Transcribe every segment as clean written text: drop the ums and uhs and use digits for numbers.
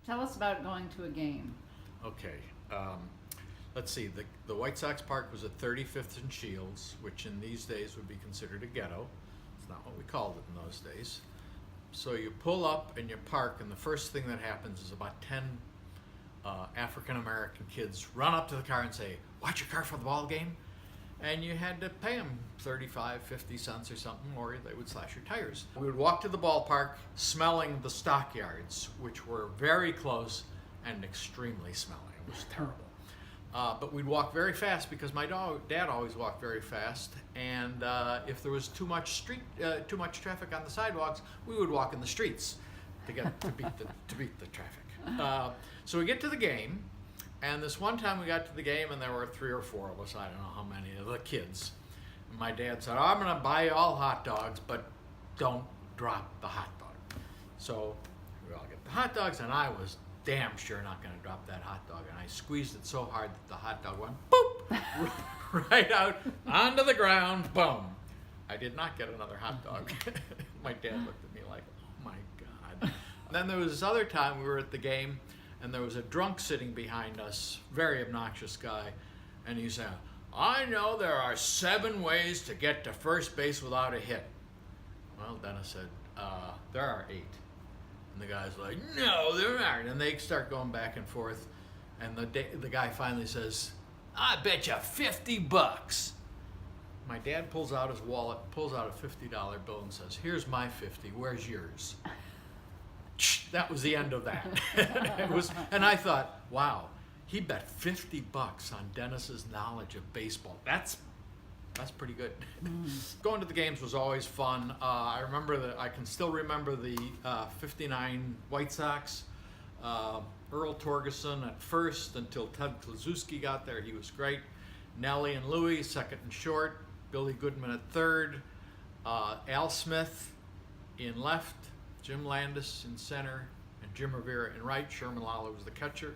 Tell us about going to a game. Okay. Let's see. The White Sox Park was at 35th and Shields, which in these days would be considered a ghetto. It's not what we called it in those days. So you pull up and you park, and the first thing that happens is about 10 African American kids run up to the car and say, "Watch your car for the ball game?" And you had to pay them 35, 50 cents or something, or they would slash your tires. We would walk to the ballpark smelling the stockyards, which were very close and extremely smelly. It was terrible. But we'd walk very fast because my dad always walked very fast, and if there was too much traffic on the sidewalks, we would walk in the streets to beat the traffic. So we get to the game, and this one time we got to the game, and there were 3 or 4 of us. I don't know how many of the kids. And my dad said, "I'm going to buy you all hot dogs, but don't drop the hot dog." So we all get the hot dogs, and I was damn sure not going to drop that hot dog, and I squeezed it so hard that the hot dog went boop right out onto the ground. Boom! I did not get another hot dog. My dad looked at me like, "Oh my God!" And then there was this other time we were at the game, and there was a drunk sitting behind us, very obnoxious guy, and he said, "I know there are 7 ways to get to first base without a hit." Well, Dennis said, "There are 8." And the guy's like, "No, there aren't." And they start going back and forth. And the guy finally says, "I bet you $50. My dad pulls out his wallet, pulls out a $50 bill and says, "Here's my 50, where's yours?" That was the end of that. And I thought, wow, he bet $50 on Dennis's knowledge of baseball. That's pretty good. Going to the games was always fun. I can still remember the 59 White Sox. Earl Torgeson at first until Ted Kluszewski got there. He was great. Nellie and Louie, second and short. Billy Goodman at third. Al Smith in left. Jim Landis in center. And Jim Rivera in right. Sherman Lawler was the catcher.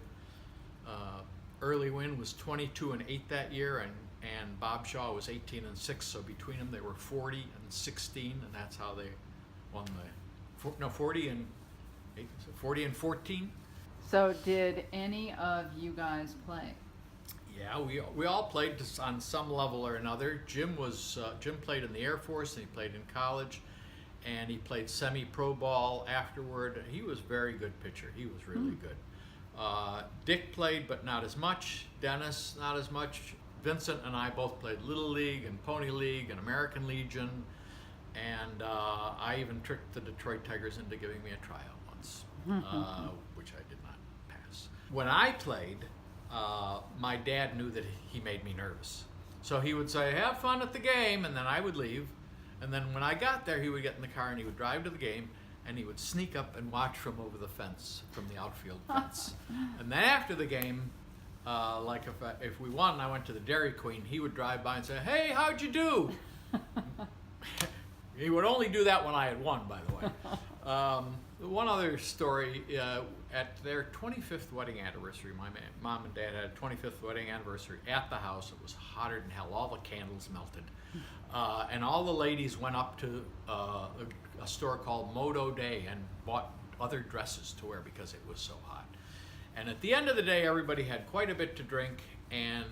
Early Wynn was 22-8 that year, and Bob Shaw was 18-6. So between them, they were 40-16, and that's how they won 40-14. So did any of you guys play? Yeah, we all played on some level or another. Jim played in the Air Force, and he played in college, and he played semi-pro ball afterward. He was a very good pitcher. He was really good. Dick played, but not as much. Dennis, not as much. Vincent and I both played Little League and Pony League and American Legion, and I even tricked the Detroit Tigers into giving me a tryout once, which I did not pass. When I played, my dad knew that he made me nervous. So he would say, "Have fun at the game," and then I would leave. And then when I got there, he would get in the car and he would drive to the game, and he would sneak up and watch from over the fence, from the outfield fence. And then after the game, like if we won and I went to the Dairy Queen, he would drive by and say, "Hey, how'd you do?" He would only do that when I had won, by the way. One other story, at their 25th wedding anniversary, my mom and dad had a 25th wedding anniversary at the house. It was hotter than hell. All the candles melted. And all the ladies went up to a store called Modo Day and bought other dresses to wear because it was so hot. And at the end of the day, everybody had quite a bit to drink, and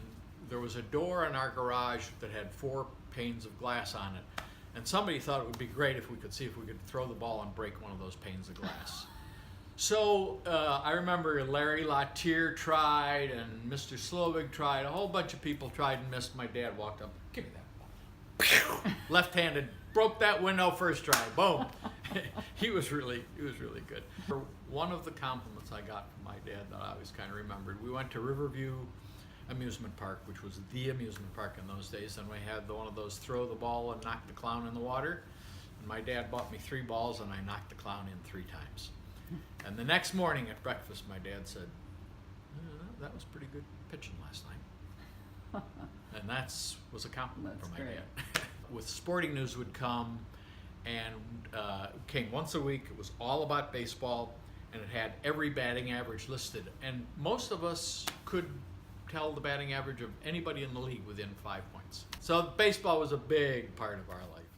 there was a door in our garage that had 4 panes of glass on it. And somebody thought it would be great if we could see if we could throw the ball and break one of those panes of glass. So I remember Larry Latier tried, and Mr. Slovig tried. A whole bunch of people tried and missed. My dad walked up, "Give me that ball." Left-handed, broke that window first try. Boom. He was really good. One of the compliments I got from my dad that I always kind of remembered, we went to Riverview Amusement Park, which was the amusement park in those days, and we had one of those throw the ball and knock the clown in the water. And my dad bought me 3 balls, and I knocked the clown in 3 times. And the next morning at breakfast, my dad said, "That was pretty good pitching last night." And that was a compliment from my dad. With Sporting News would come, and came once a week. It was all about baseball, and it had every batting average listed. And most of us could tell the batting average of anybody in the league within 5 points. So baseball was a big part of our life.